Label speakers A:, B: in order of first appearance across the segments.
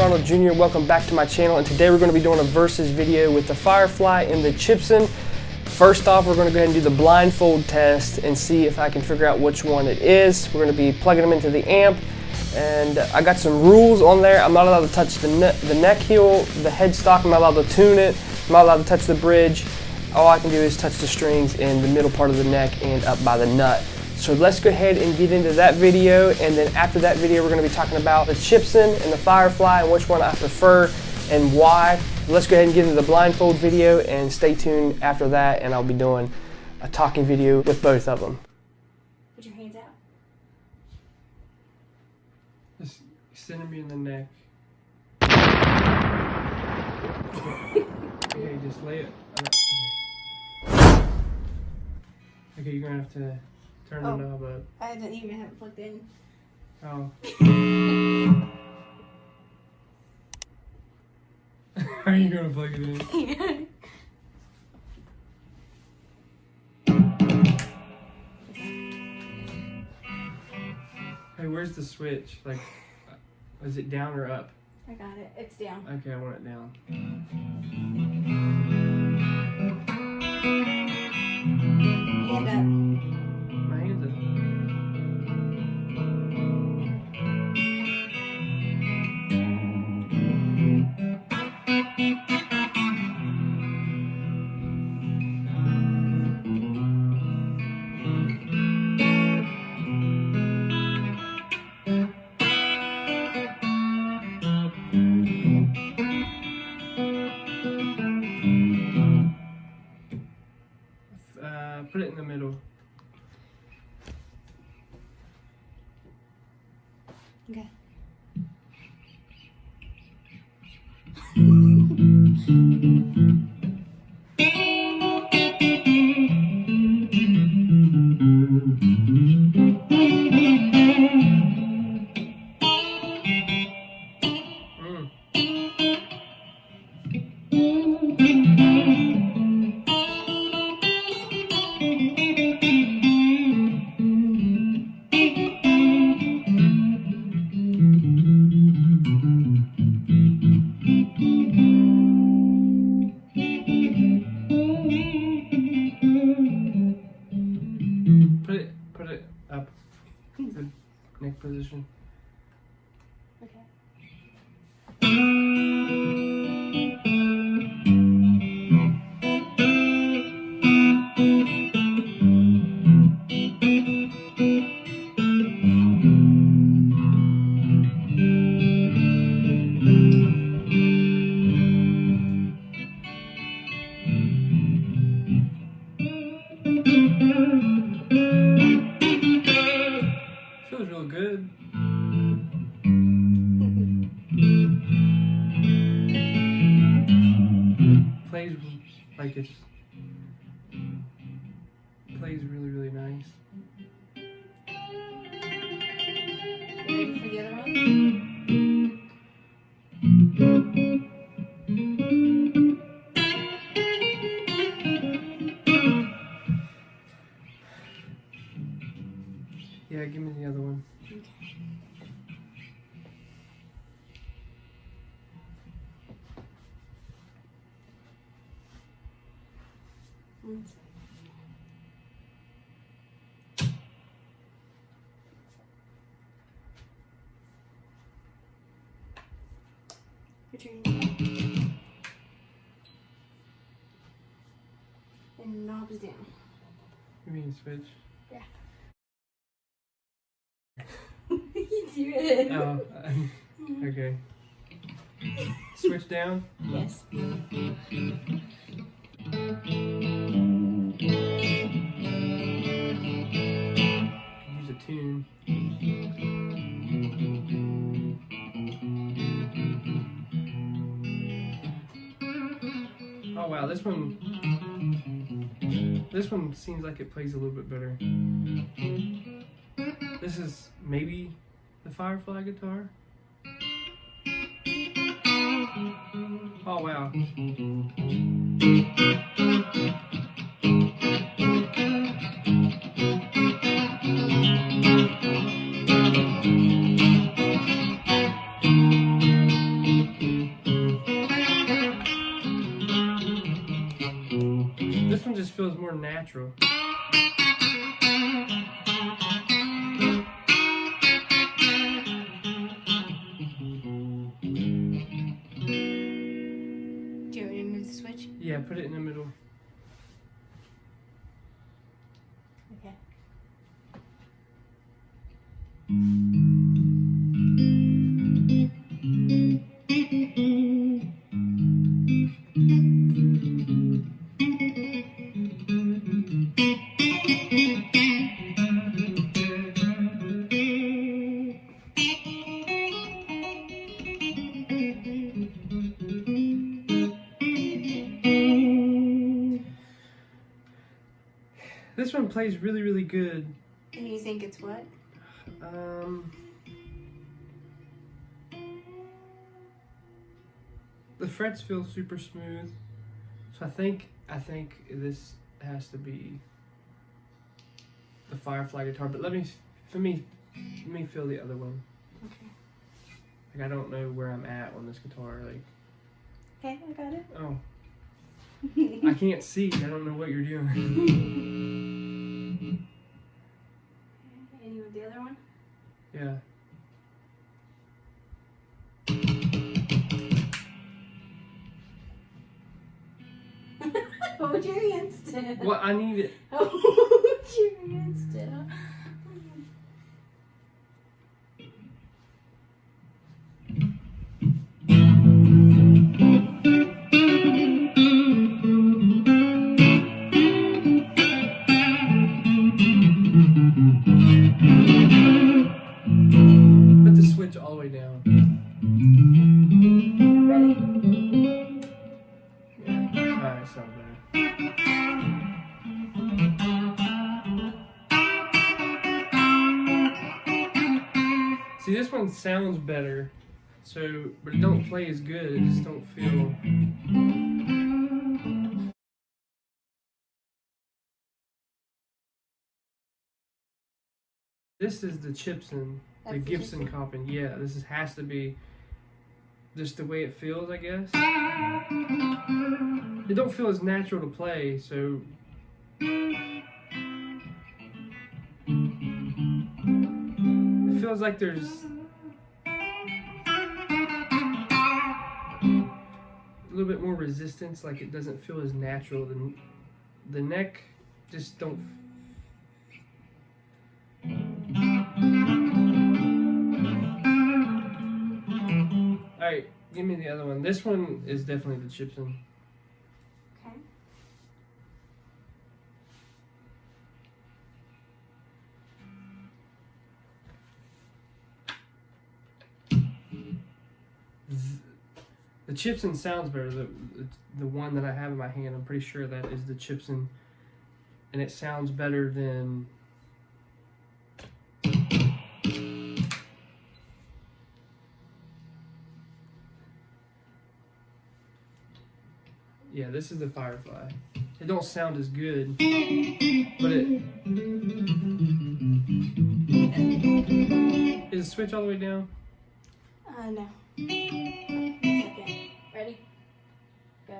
A: Ronald Jr. Welcome back to my channel, and today we're going to be doing a versus video with the Firefly and the Chibson. First off, we're going to go ahead and do the blindfold test and see if I can figure out which one it is. We're going to be plugging them into the amp, and I got some rules on there. I'm not allowed to touch the neck heel, the headstock. I'm not allowed to tune it. I'm not allowed to touch the bridge. All I can do is touch the strings in the middle part of the neck and up by the nut. So let's go ahead and get into that video, and then after that video we're going to be talking about the Chibson and the Firefly and which one I prefer and why. Let's go ahead and get into the blindfold video, and stay tuned after that, and I'll be doing a talking video with both of them.
B: Put your hands out.
A: Just center me in the neck. Okay, just lay it. Okay, you're going to have to turn the knob up.
B: I didn't even have it plugged in.
A: Oh. How are you going to plug it in? Hey, where's the switch? Like, is it down or up?
B: I got it. It's down.
A: Okay, I want it down.
B: Hand up.
A: My hands up. Put it in the middle.
B: Okay. Put it up. Good neck position. Okay.
A: Feels real good. Plays like it's plays really, really nice.
B: Ready for the other one?
A: Yeah, give me the other one.
B: Okay. One second. Put your hands up. And the knob is down.
A: You mean switch?
B: Yeah. You do it.
A: Oh, okay. Switch down?
B: Yes.
A: Use a tune. Oh wow, this one seems like it plays a little bit better. This is maybe the Firefly guitar. Oh wow. This one just feels more natural.
B: Do you want me to move the switch?
A: Yeah, put it in the middle.
B: Okay.
A: This one plays really, really good.
B: And you think it's what?
A: The frets feel super smooth, so I think this has to be the Firefly guitar. But let me feel the other one.
B: Okay.
A: Like I don't know where I'm at on this guitar. Like,
B: Okay, I got it.
A: oh, I can't see. I don't know what you're doing.
B: And you want the other one?
A: Yeah.
B: Hold your hands still.
A: Well, I need it.
B: Hold your hands still.
A: Put the switch all the way down.
B: Ready?
A: Yeah. Alright, sounds better. See, this one sounds better, so but it don't play as good. It just don't feel. This is the chibson, the
B: That's the
A: Gibson
B: Gibson?
A: copy. Yeah, this has to be just the way it feels, I guess. It don't feel as natural to play, so. It feels like there's a little bit more resistance, like it doesn't feel as natural. The neck just don't. Alright, give me the other one. This one is definitely the chibson.
B: Okay.
A: The chibson sounds better. The one that I have in my hand, I'm pretty sure that is the chibson, and it sounds better than. Yeah, this is the Firefly. It don't sound as good, but it. Is the switch all the way down?
B: No. Okay. Ready? Go.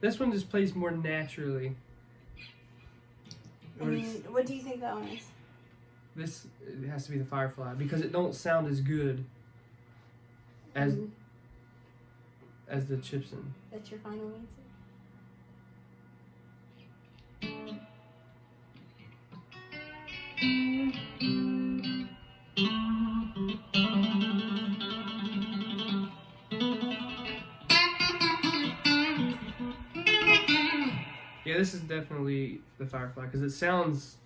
A: This one just plays more naturally.
B: And what do you think that one is?
A: This it has to be the Firefly because it don't sound as good as the chibson.
B: That's your final answer?
A: Yeah, this is definitely the Firefly because it sounds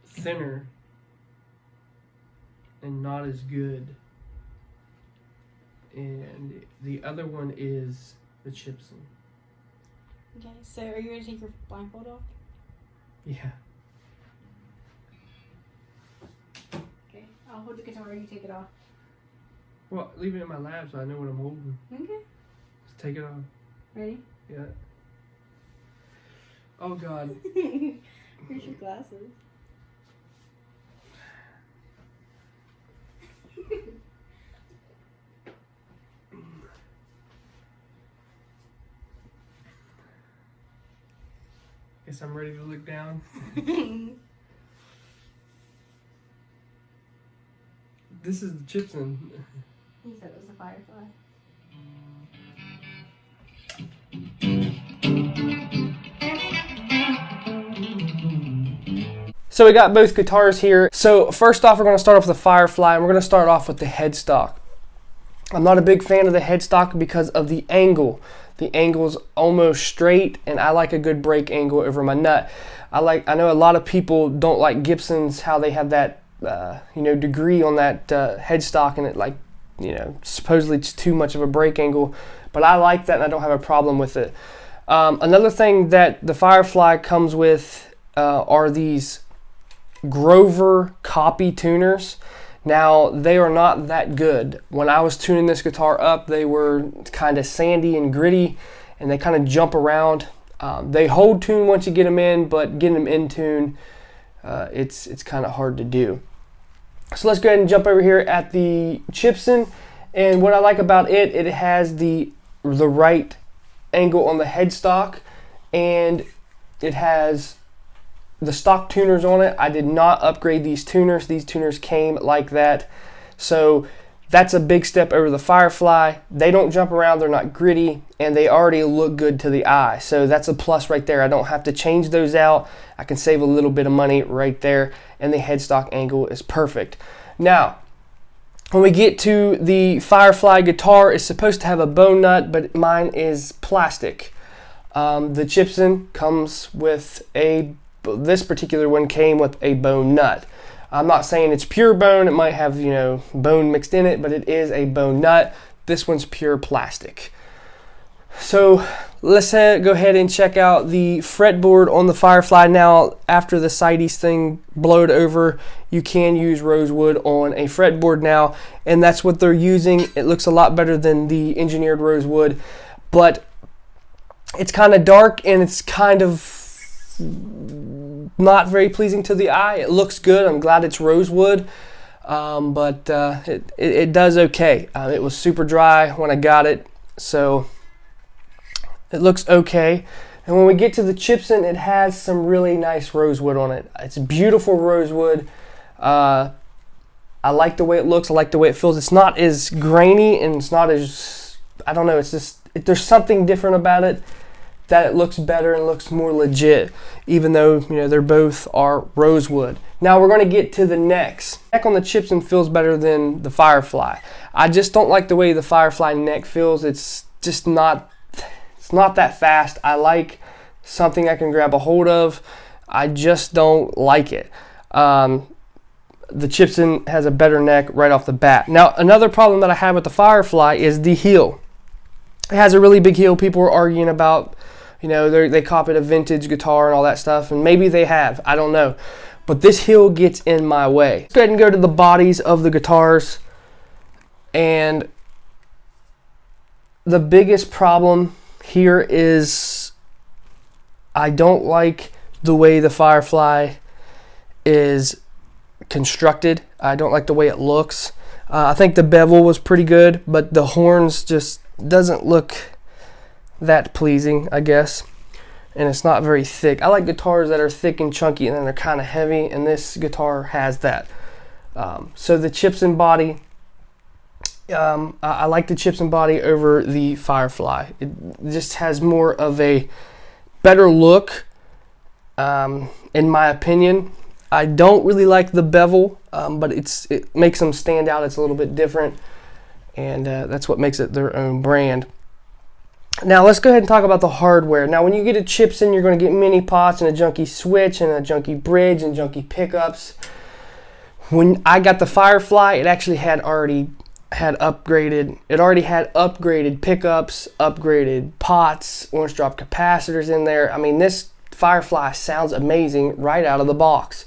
A: thinner and not as good. And the other one is the chibson.
B: Okay, so are you ready to take your blindfold off?
A: Yeah.
B: Okay, I'll hold the guitar, you take it off.
A: Well, leave it in my lap so I know what I'm holding.
B: Okay.
A: Let's take it off.
B: Ready?
A: Yeah. Oh God.
B: Here's your glasses.
A: Guess I'm ready to look down. This is the chibson.
B: He said it was the Firefly.
A: So we got both guitars here. So first off, we're going to start off with the Firefly, and we're going to start off with the headstock. I'm not a big fan of the headstock because of the angle. The angle's almost straight, and I like a good break angle over my nut. I know a lot of people don't like Gibsons, how they have that degree on that headstock, and it supposedly it's too much of a break angle, but I like that and I don't have a problem with it. Another thing that the Firefly comes with are these Grover copy tuners. Now, they are not that good. When I was tuning this guitar up, they were kind of sandy and gritty, and they kind of jump around. They hold tune once you get them in, but getting them in tune, it's kind of hard to do. So let's go ahead and jump over here at the chibson. And what I like about it, it has the right angle on the headstock, and it has the stock tuners on it. I did not upgrade these tuners. These tuners came like that. So that's a big step over the Firefly. They don't jump around, they're not gritty, and they already look good to the eye. So that's a plus right there. I don't have to change those out. I can save a little bit of money right there, and the headstock angle is perfect. Now, when we get to the Firefly guitar, it's supposed to have a bone nut, but mine is plastic. The chibson comes with this particular one came with a bone nut. I'm not saying it's pure bone. It might have, bone mixed in it, but it is a bone nut. This one's pure plastic. So let's go ahead and check out the fretboard on the Firefly. Now, after the sighties thing blowed over, you can use rosewood on a fretboard now, and that's what they're using. It looks a lot better than the engineered rosewood, but it's kind of dark and it's kind of not very pleasing to the eye. It looks good. I'm glad it's rosewood, but it does okay. It was super dry when I got it, so it looks okay. And when we get to the chibson, it has some really nice rosewood on it. It's beautiful rosewood. I like the way it looks. I like the way it feels. It's not as grainy, and it's not as, I don't know, it's just, there's something different about it that it looks better and looks more legit, even though they're both are rosewood. Now we're going to get to the necks. The neck on the chibson feels better than the Firefly. I just don't like the way the Firefly neck feels. It's just not, it's not that fast. I like something I can grab a hold of. I just don't like it. The chibson has a better neck right off the bat. Now another problem that I have with the Firefly is the heel. It has a really big heel. People were arguing about, they copied a vintage guitar and all that stuff, and maybe they have, I don't know. But this heel gets in my way. Let's go ahead and go to the bodies of the guitars. And the biggest problem here is I don't like the way the Firefly is constructed. I don't like the way it looks. I think the bevel was pretty good, but the horns just doesn't look that pleasing, I guess, and it's not very thick. I like guitars that are thick and chunky, and then they're kind of heavy, and this guitar has that. So the chibson body, I like the chibson body over the Firefly. It just has more of a better look, in my opinion. I don't really like the bevel, but it makes them stand out. It's a little bit different, and that's what makes it their own brand. Now let's go ahead and talk about the hardware. Now when you get a chibson, you're going to get mini pots and a junky switch and a junky bridge and junky pickups. When I got the Firefly, it actually already had upgraded pickups, upgraded pots, orange drop capacitors in there. I mean, this Firefly sounds amazing right out of the box.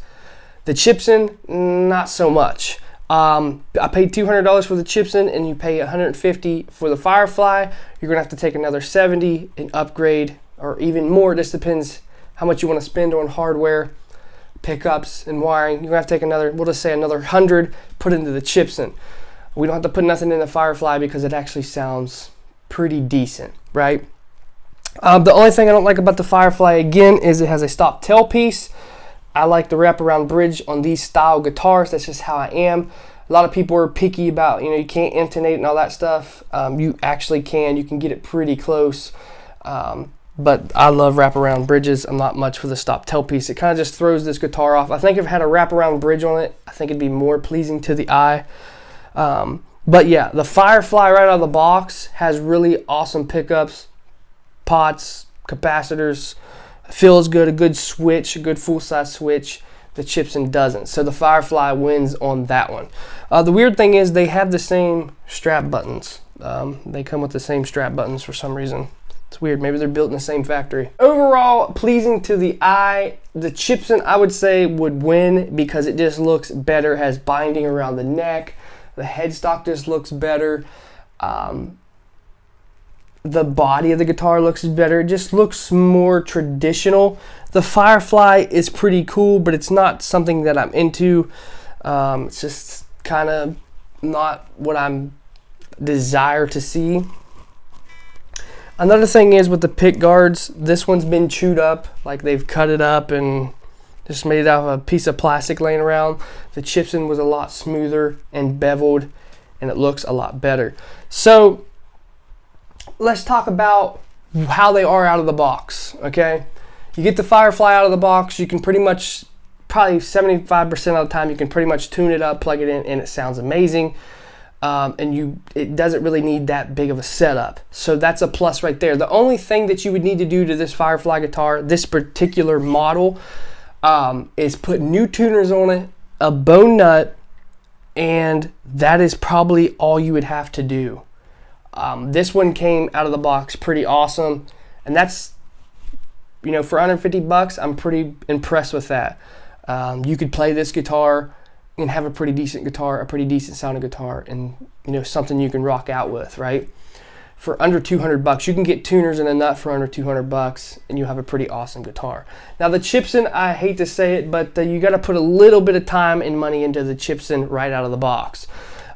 A: The chibson, not so much. I paid $200 for the chibson, and you pay $150 for the Firefly. You're gonna have to take another $70 and upgrade, or even more. This depends how much you want to spend on hardware, pickups, and wiring. You're gonna have to take another, we'll just say another $100, put into the chibson. We don't have to put nothing in the Firefly because it actually sounds pretty decent, right? The only thing I don't like about the Firefly, again, is it has a stop tailpiece. I like the wraparound bridge on these style guitars. That's just how I am. A lot of people are picky about, you can't intonate and all that stuff. You actually can. You can get it pretty close. But I love wraparound bridges. I'm not much for the stop tailpiece. It kind of just throws this guitar off. I think if it had a wraparound bridge on it, I think it'd be more pleasing to the eye. But yeah, the Firefly right out of the box has really awesome pickups, pots, capacitors. Feels good, a good switch, a good full-size switch. The chibson doesn't, so the Firefly wins on that one. The weird thing is they have the same strap buttons. They come with the same strap buttons for some reason. It's weird, maybe they're built in the same factory. Overall, pleasing to the eye. The chibson, I would say, would win because it just looks better, has binding around the neck. The headstock just looks better. The body of the guitar looks better. It just looks more traditional. The Firefly is pretty cool, but it's not something that I'm into. It's just kind of not what I'm desire to see. Another thing is with the pick guards, this one's been chewed up, like they've cut it up and just made it out of a piece of plastic laying around. The chibson was a lot smoother and beveled, and it looks a lot better. So let's talk about how they are out of the box, okay? You get the Firefly out of the box, you can pretty much, probably 75% of the time, you can pretty much tune it up, plug it in, and it sounds amazing. And it doesn't really need that big of a setup. So that's a plus right there. The only thing that you would need to do to this Firefly guitar, this particular model, is put new tuners on it, a bone nut, and that is probably all you would have to do. This one came out of the box pretty awesome, and that's, for $150, I'm pretty impressed with that. You could play this guitar and have a pretty decent guitar, a pretty decent sounding guitar, and something you can rock out with, right? For under $200, you can get tuners and a nut for under $200, and you have a pretty awesome guitar. Now the chibson, I hate to say it, but you got to put a little bit of time and money into the chibson right out of the box.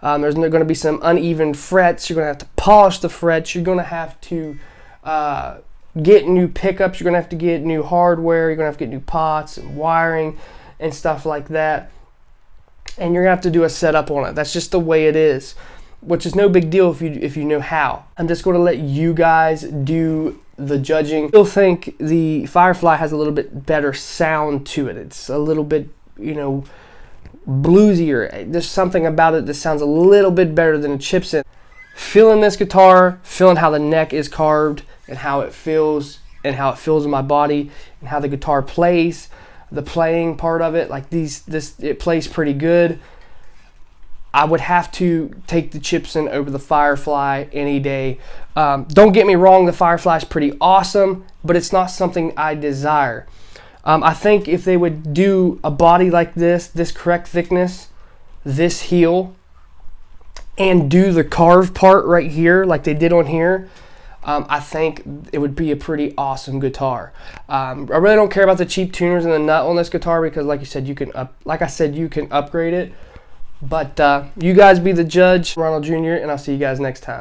A: There's going to be some uneven frets. You're going to have to polish the frets. You're going to have to get new pickups. You're going to have to get new hardware. You're going to have to get new pots and wiring and stuff like that. And you're going to have to do a setup on it. That's just the way it is, which is no big deal if you know how. I'm just going to let you guys do the judging. I still think the Firefly has a little bit better sound to it. It's a little bit, bluesier. There's something about it that sounds a little bit better than a chibson. Feeling this guitar, feeling how the neck is carved and how it feels in my body and how the guitar plays, the playing part of it, like it plays pretty good. I would have to take the chibson over the Firefly any day. Don't get me wrong, the Firefly is pretty awesome, but it's not something I desire. I think if they would do a body like this correct thickness, this heel, and do the carved part right here like they did on here, I think it would be a pretty awesome guitar. I really don't care about the cheap tuners and the nut on this guitar because, like I said, you can upgrade it. But you guys be the judge. Ronald Jr., and I'll see you guys next time.